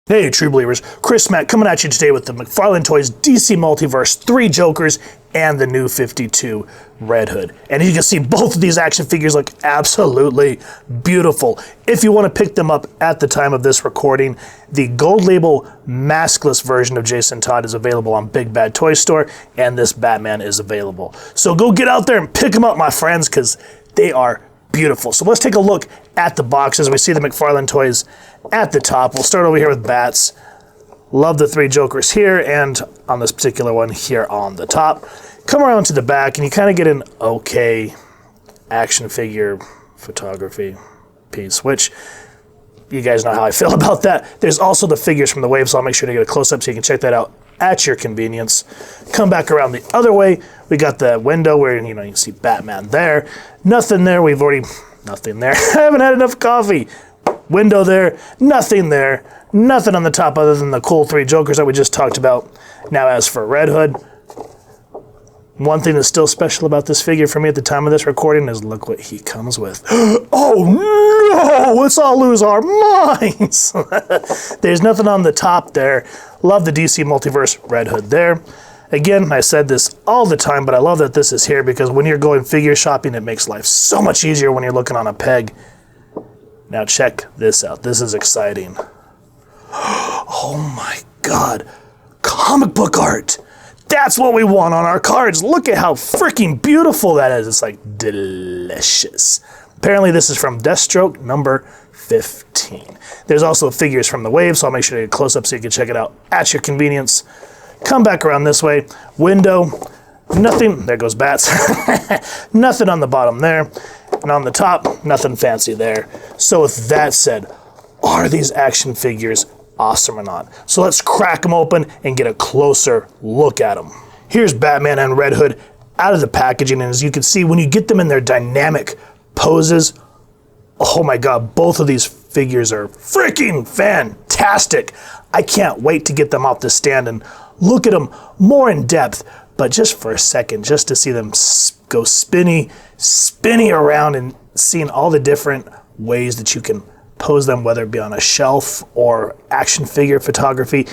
Hey, true believers, Chris Mack coming at you today with the McFarlane Toys DC Multiverse 3 Jokers and the new 52 Red Hood. And you can see both of these action figures look absolutely beautiful. If you want to pick them up at the time of this recording, the gold label maskless version of Jason Todd is available on Big Bad Toy Store, and this Batman is available. So go get out there and pick them up, my friends, because they are beautiful. So let's take a look at the boxes. We see the McFarlane Toys at the top. We'll start over here with Bats. Love the 3 Jokers here, and on this particular one here on the top. Come around to the back, and you kind of get an okay action figure photography piece, which you guys know how I feel about that. There's also the figures from the wave, so I'll make sure to get a close-up so you can check that out at your convenience. Come back around the other way. We got the window where, you can see Batman there. Nothing there. Nothing there. I haven't had enough coffee. Window there. Nothing there. Nothing on the top other than the cool 3 Jokers that we just talked about. Now, as for Red Hood, one thing that's still special about this figure for me at the time of this recording is look what he comes with. Oh no! Let's all lose our minds! There's nothing on the top there. Love the DC Multiverse Red Hood there. Again, I said this all the time, but I love that this is here because when you're going figure shopping, it makes life so much easier when you're looking on a peg. Now check this out. This is exciting. Oh my God. Comic book art. That's what we want on our cards. Look at how freaking beautiful that is. It's like delicious. Apparently this is from Deathstroke number 15. There's also figures from the wave, so I'll make sure to get a close-up so you can check it out at your convenience. Come back around this way. Window. Nothing. There goes Bats. Nothing on the bottom there. And on the top, nothing fancy there. So with that said, are these action figures awesome or not? So let's crack them open and get a closer look at them. Here's Batman and Red Hood out of the packaging, and as you can see, when you get them in their dynamic poses, oh my God, both of these figures are freaking fantastic. I can't wait to get them off the stand and look at them more in depth, but just for a second, just to see them go spinny around and seeing all the different ways that you can pose them, whether it be on a shelf or action figure photography.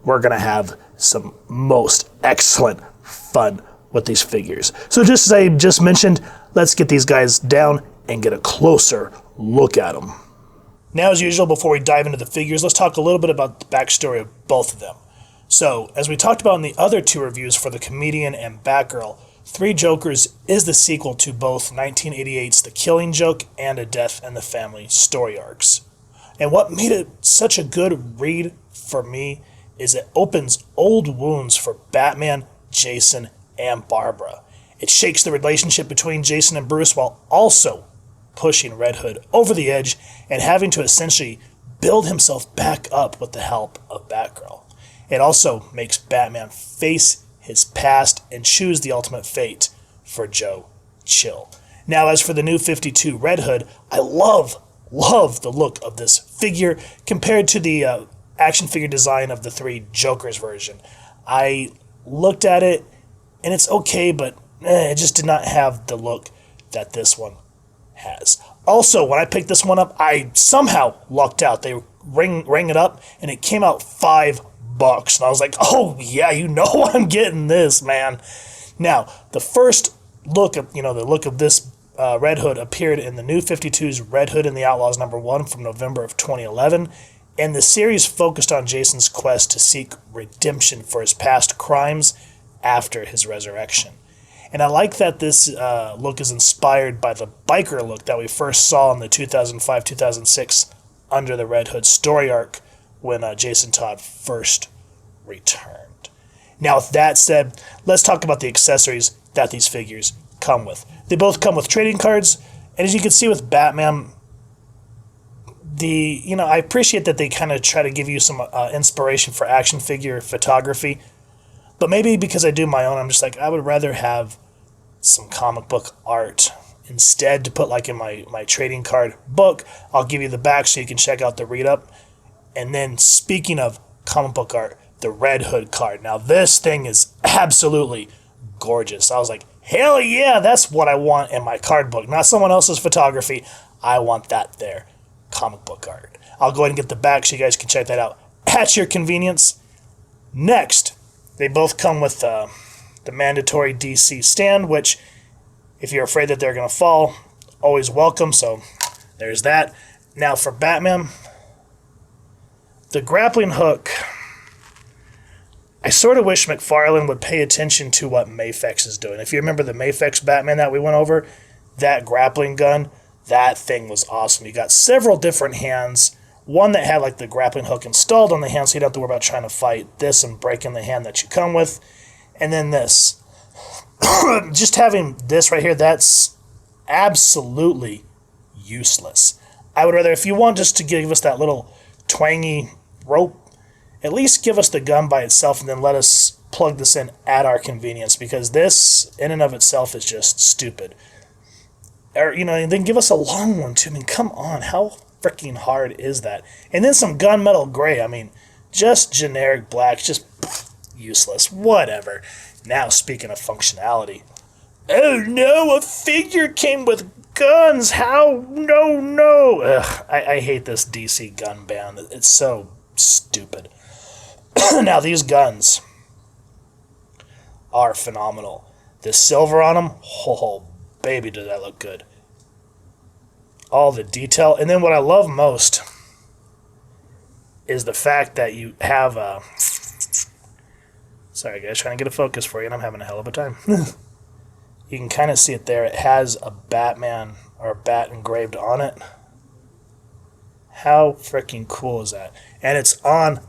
We're gonna have some most excellent fun with these figures. So just as I just mentioned, let's get these guys down and get a closer look at them. Now, as usual, before we dive into the figures, let's talk a little bit about the backstory of both of them. So, as we talked about in the other 2 reviews for the Comedian and Batgirl, 3 Jokers is the sequel to both 1988's The Killing Joke and A Death in the Family story arcs. And what made it such a good read for me is it opens old wounds for Batman, Jason, and Barbara. It shakes the relationship between Jason and Bruce while also pushing Red Hood over the edge and having to essentially build himself back up with the help of Batgirl. It also makes Batman face his past and choose the ultimate fate for Joe Chill. Now, as for the new 52 Red Hood, I love the look of this figure compared to the action figure design of the 3 Jokers version. I looked at it, and it's okay, but it just did not have the look that this one has. Also, when I picked this one up, I somehow lucked out. They rang it up, and it came out $5. And I was like, oh yeah, I'm getting this, man. Now, the first look of, the look of this Red Hood appeared in the new 52's Red Hood and the Outlaws #1 from November of 2011. And the series focused on Jason's quest to seek redemption for his past crimes after his resurrection. And I like that this look is inspired by the biker look that we first saw in the 2005-2006 Under the Red Hood story arc when Jason Todd first returned. Now, with that said, let's talk about the accessories that these figures come with. They both come with trading cards, and as you can see with Batman, I appreciate that they kind of try to give you some inspiration for action figure photography, but maybe because I do my own, I'm just like, I would rather have some comic book art instead to put like in my trading card book. I'll give you the back so you can check out the read-up. And then, speaking of comic book art, the Red Hood card. Now, this thing is absolutely gorgeous. I was like, hell yeah, that's what I want in my card book. Not someone else's photography. I want that there. Comic book art. I'll go ahead and get the back so you guys can check that out at your convenience. Next, they both come with the mandatory DC stand, which if you're afraid that they're going to fall, always welcome. So there's that. Now for Batman, the grappling hook, I sort of wish McFarlane would pay attention to what Mafex is doing. If you remember the Mafex Batman that we went over, that grappling gun, that thing was awesome. You got several different hands. One that had like the grappling hook installed on the hand, so you don't have to worry about trying to fight this and breaking the hand that you come with. And then this. Just having this right here, that's absolutely useless. I would rather, if you want just to give us that little twangy rope, at least give us the gun by itself and then let us plug this in at our convenience, because this in and of itself is just stupid. Or, and then give us a long one too. I mean, come on, how freaking hard is that? And then some gunmetal gray. I mean, just generic black, just useless. Whatever. Now, speaking of functionality. Oh no, a figure came with guns. How? No. Ugh, I hate this DC gun ban. It's so stupid. Now, these guns are phenomenal. The silver on them, oh, baby, does that look good. All the detail. And then what I love most is the fact that you have a... Sorry, guys, trying to get a focus for you, and I'm having a hell of a time. You can kind of see it there. It has a Batman or a bat engraved on it. How freaking cool is that? And it's on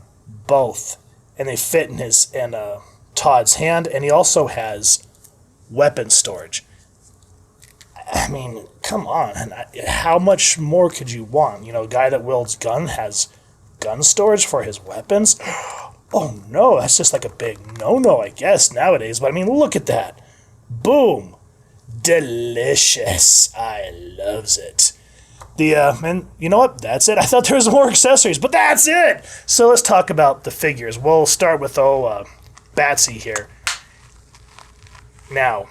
both. And they fit in Todd's hand. And he also has weapon storage. I mean, come on. How much more could you want? A guy that wields gun has gun storage for his weapons? Oh no, that's just like a big no-no, I guess, nowadays. But I mean, look at that. Boom. Delicious. I loves it. And you know what? That's it. I thought there was more accessories, but that's it. So let's talk about the figures. We'll start with Batsy here. Now,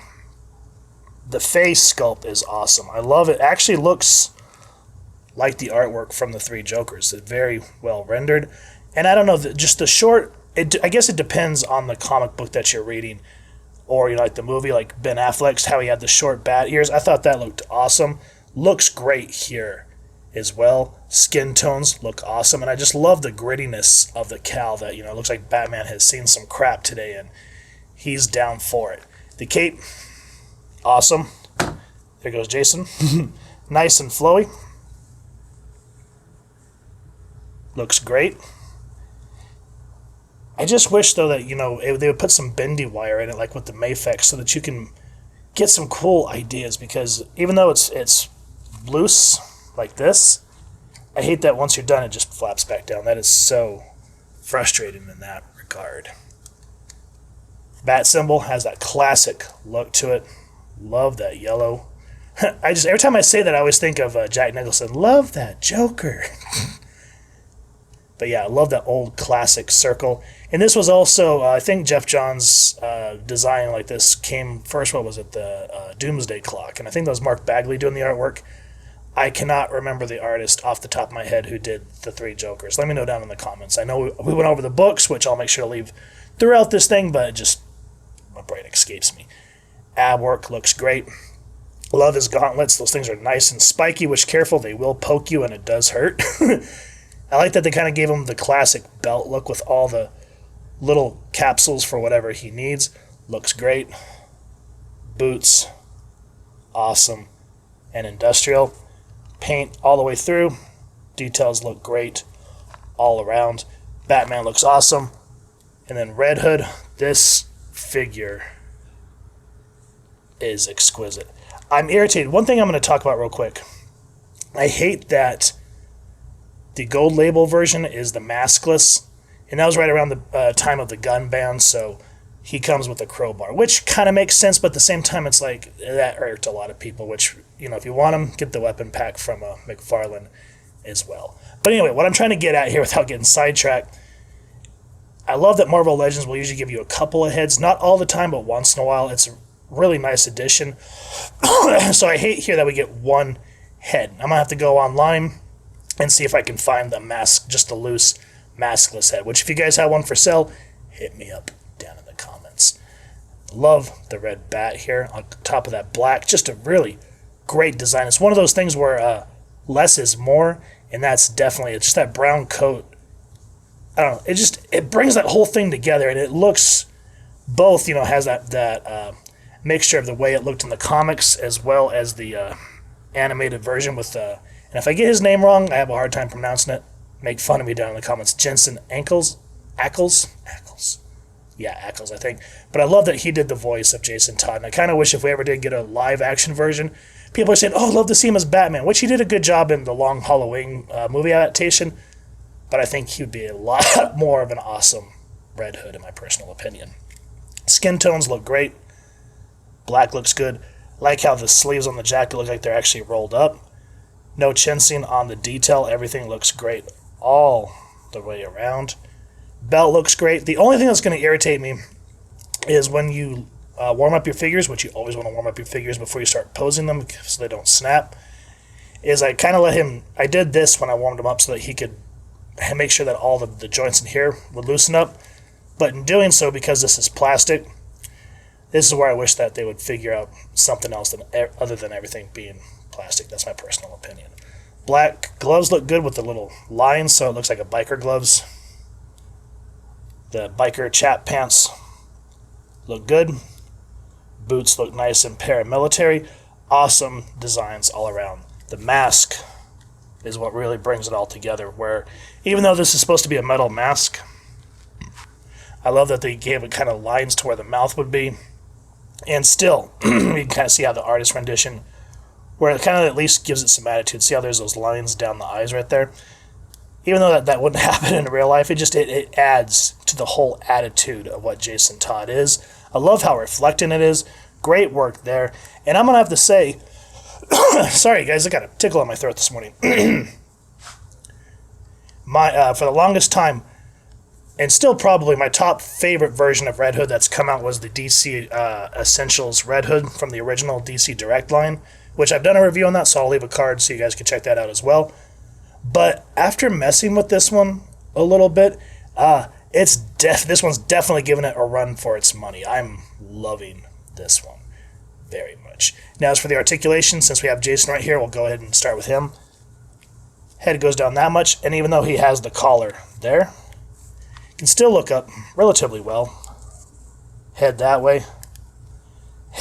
the face sculpt is awesome. I love it. Actually looks like the artwork from the Three Jokers. It's very well rendered. And I don't know, just the short, I guess it depends on the comic book that you're reading, or like the movie, like Ben Affleck's, how he had the short bat ears. I thought that looked awesome. Looks great here as well. Skin tones look awesome, and I just love the grittiness of the cowl that, looks like Batman has seen some crap today, and he's down for it. The cape, awesome. There goes Jason. Nice and flowy. Looks great. I just wish, though, that, they would put some bendy wire in it, like with the Mafex, so that you can get some cool ideas, because even though it's loose like this, I hate that once you're done, it just flaps back down. That is so frustrating in that regard. Bat symbol has that classic look to it. Love that yellow. Every time I say that, I always think of Jack Nicholson. Love that Joker. But yeah, I love that old classic circle. And this was also, I think Jeff Johns' design like this came first, what was it, the Doomsday Clock. And I think that was Mark Bagley doing the artwork. I cannot remember the artist off the top of my head who did the Three Jokers. Let me know down in the comments. I know we went over the books, which I'll make sure to leave throughout this thing, but just, my brain escapes me. Ab work looks great. Love his gauntlets. Those things are nice and spiky, which, careful, they will poke you and it does hurt. I like that they kind of gave him the classic belt look with all the little capsules for whatever he needs. Looks great. Boots, awesome and industrial. Paint all the way through. Details look great all around. Batman looks awesome. And then Red Hood, this figure is exquisite. I'm irritated. One thing I'm going to talk about real quick. I hate that the gold label version is the maskless, and that was right around the time of the gun ban, so he comes with a crowbar, which kind of makes sense, but at the same time, it's like, that irked a lot of people, which, if you want them, get the weapon pack from McFarlane as well. But anyway, what I'm trying to get at here without getting sidetracked, I love that Marvel Legends will usually give you a couple of heads, not all the time, but once in a while. It's a really nice addition. So I hate here that we get one head. I'm going to have to go online and see if I can find the mask, just a loose maskless head, which if you guys have one for sale, hit me up down in the comments. Love the red bat here on top of that black. Just a really great design. It's one of those things where less is more, and that's definitely, it's just that brown coat. I don't know, it brings that whole thing together, and it looks both, has that mixture of the way it looked in the comics as well as the animated version with and if I get his name wrong, I have a hard time pronouncing it. Make fun of me down in the comments. Jensen Ackles. Yeah, Ackles, I think. But I love that he did the voice of Jason Todd, and I kind of wish if we ever did get a live action version, people are saying, oh, I'd love to see him as Batman, which he did a good job in the Long Halloween movie adaptation, but I think he'd be a lot more of an awesome Red Hood, in my personal opinion. Skin tones look great. Black looks good. Like how the sleeves on the jacket look like they're actually rolled up. No chinsing on the detail. Everything looks great all the way around. Belt looks great. The only thing that's going to irritate me is when you warm up your figures, which you always want to warm up your figures before you start posing them so they don't snap, is I kind of let him, I did this when I warmed him up so that he could make sure that all the joints in here would loosen up. But in doing so, because this is plastic, this is where I wish that they would figure out something else other than everything being plastic. That's my personal opinion. Black gloves look good with the little lines, so it looks like a biker gloves. The biker chap pants look good. Boots look nice and paramilitary. Awesome designs all around. The mask is what really brings it all together, where even though this is supposed to be a metal mask, I love that they gave it kind of lines to where the mouth would be. And still, you can kind of see how the artist rendition, where it kind of at least gives it some attitude. See how there's those lines down the eyes right there? Even though that wouldn't happen in real life, it adds to the whole attitude of what Jason Todd is. I love how reflecting it is. Great work there. And I'm going to have to say, sorry guys, I got a tickle in my throat this morning. For the longest time, and still probably my top favorite version of Red Hood that's come out was the DC Essentials Red Hood from the original DC Direct line, which I've done a review on that, so I'll leave a card so you guys can check that out as well. But after messing with this one a little bit, this one's definitely giving it a run for its money. I'm loving this one very much. Now, as for the articulation, since we have Jason right here, we'll go ahead and start with him. Head goes down that much, and even though he has the collar there, you can still look up relatively well. Head that way,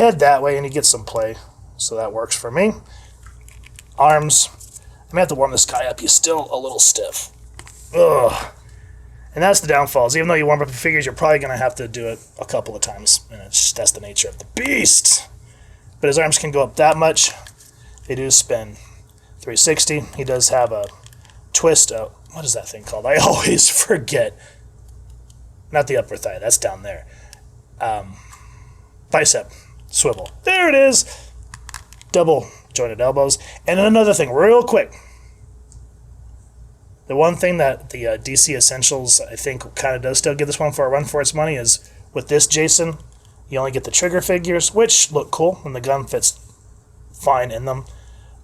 and you get some play, so that works for me. Arms, I may have to warm this guy up. He's still a little stiff. Ugh. And that's the downfalls. Even though you warm up your figures, you're probably going to have to do it a couple of times, and that's the nature of the beast. But his arms can go up that much. They do spin 360. He does have a twist. What is that thing called? I always forget. Not the upper thigh. That's down there. Bicep swivel. There it is. Double jointed elbows. And another thing, real quick. The one thing that the DC Essentials, I think, kind of does still give this one for a run for its money is with this Jason, you only get the trigger figures, which look cool, and the gun fits fine in them.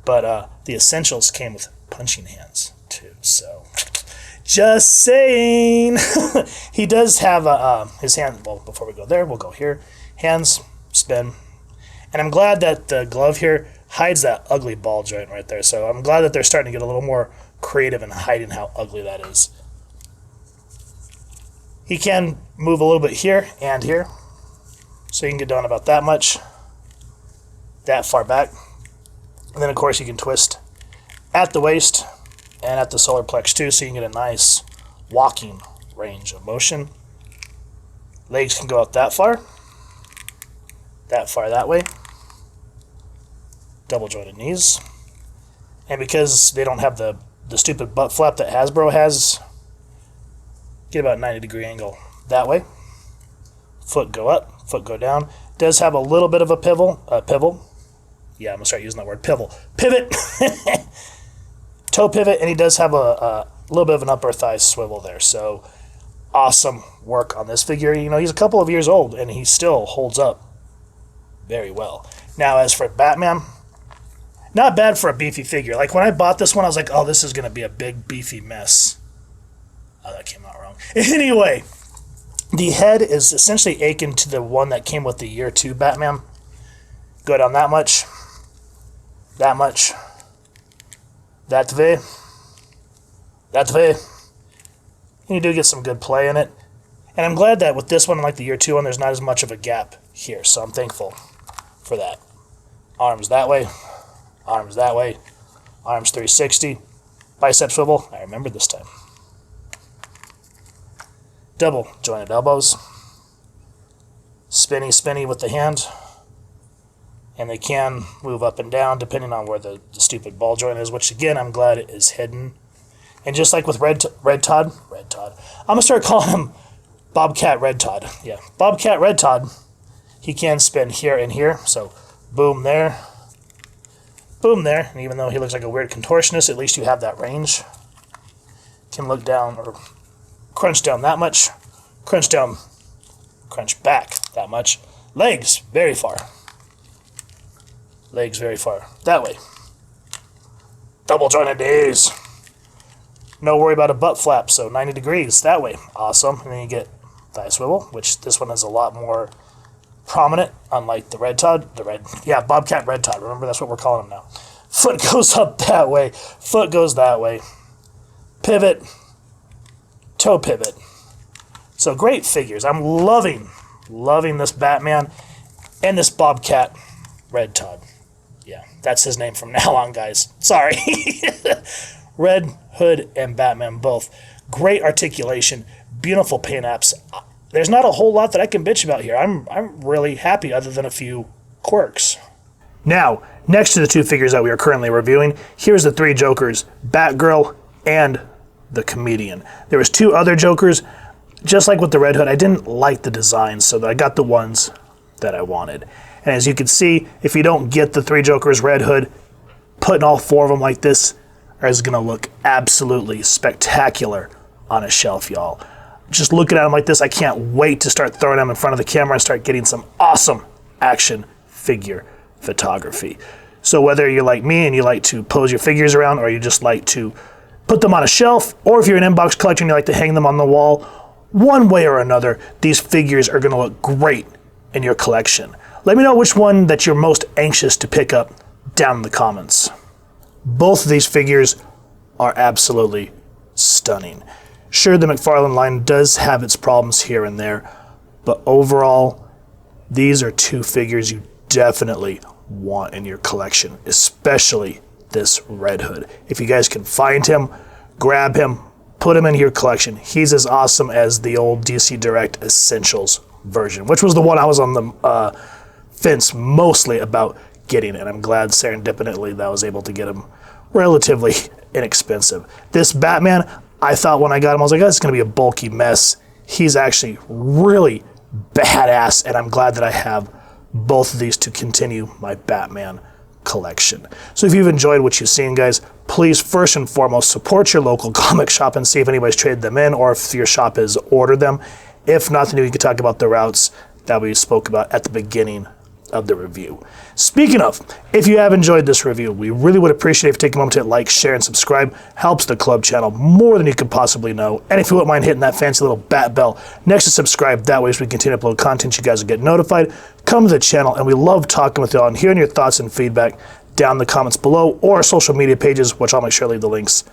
But the Essentials came with punching hands, too. So, just saying. He does have his hand, well, before we go there, we'll go here. Hands, spin. And I'm glad that the glove here hides that ugly ball joint right there. So I'm glad that they're starting to get a little more creative in hiding how ugly that is. He can move a little bit here and here. So you can get down about that much. That far back. And then, of course, you can twist at the waist and at the solar plex too, so you can get a nice walking range of motion. Legs can go out that far that way. Double jointed knees. And because they don't have the stupid butt flap that Hasbro has, get about a 90-degree angle that way. Foot go up, foot go down. Does have a little bit of a pivot. Yeah, I'm going to start using that word, pivot. Toe pivot, and he does have a little bit of an upper thigh swivel there. So, awesome work on this figure. You know, he's a couple of years old, and he still holds up very well. Now, as for Batman, not bad for a beefy figure. Like, when I bought this one, I was like, oh, this is going to be a big, beefy mess. Oh, that came out wrong. Anyway, the head is essentially akin to the one that came with the year 2 Batman. Go down that much. That much. That way. That way. And you do get some good play in it. And I'm glad that with this one, like the year 2 one, there's not as much of a gap here. So I'm thankful for that. Arms that way. Arms that way. Arms 360. Bicep swivel. I remember this time. Double jointed elbows. Spinny, spinny with the hand. And they can move up and down depending on where the stupid ball joint is, which again, I'm glad it is hidden. And just like with Red Todd, I'm going to start calling him Bobcat Red Todd. Yeah, Bobcat Red Todd. He can spin here and here. So boom there. Boom there. And even though he looks like a weird contortionist, at least you have that range. Can look down or crunch down that much. Crunch down. Crunch back that much. Legs very far. Legs very far. That way. Double jointed knees. No worry about a butt flap, so 90 degrees that way. Awesome. And then you get thigh swivel, which this one is a lot more prominent, unlike the Red Todd. Bobcat Red Todd. Remember, that's what we're calling him now. Foot goes up that way. Foot goes that way. Pivot. Toe pivot. So great figures. I'm loving this Batman and this Bobcat Red Todd. Yeah, that's his name from now on, guys. Sorry. Red Hood and Batman both. Great articulation. Beautiful paint apps. There's not a whole lot that I can bitch about here. I'm really happy other than a few quirks. Now, next to the 2 figures that we are currently reviewing, here's the 3 Jokers, Batgirl and the Comedian. There was 2 other Jokers. Just like with the Red Hood, I didn't like the design, so I got the ones that I wanted. And as you can see, if you don't get the 3 Jokers Red Hood, putting all 4 of them like this is going to look absolutely spectacular on a shelf, y'all. Just looking at them like this, I can't wait to start throwing them in front of the camera and start getting some awesome action figure photography. So whether you're like me and you like to pose your figures around, or you just like to put them on a shelf, or if you're an inbox collector and you like to hang them on the wall, one way or another, these figures are going to look great in your collection. Let me know which one that you're most anxious to pick up down in the comments. Both of these figures are absolutely stunning. Sure, the McFarlane line does have its problems here and there, but overall, these are 2 figures you definitely want in your collection, especially this Red Hood. If you guys can find him, grab him, put him in your collection. He's as awesome as the old DC Direct Essentials version, which was the one I was on the fence mostly about getting, and I'm glad serendipitously that I was able to get him relatively inexpensive. This Batman, I thought when I got him, I was like, oh, this is going to be a bulky mess. He's actually really badass, and I'm glad that I have both of these to continue my Batman collection. So if you've enjoyed what you've seen, guys, please first and foremost support your local comic shop and see if anybody's traded them in or if your shop has ordered them. If not, then you can talk about the routes that we spoke about at the beginning of the review. Speaking of, if you have enjoyed this review, we really would appreciate if you take a moment to hit like, share, and subscribe. Helps the club channel more than you could possibly know. And if you wouldn't mind hitting that fancy little bat bell next to subscribe, that way as we continue to upload content, you guys will get notified. Come to the channel, and we love talking with y'all and hearing your thoughts and feedback down in the comments below or our social media pages, which I'll make sure to leave the links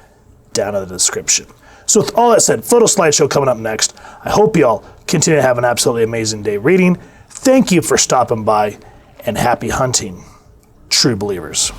down in the description. So with all that said, photo slideshow coming up next. I hope y'all continue to have an absolutely amazing day reading. Thank you for stopping by, and happy hunting, true believers.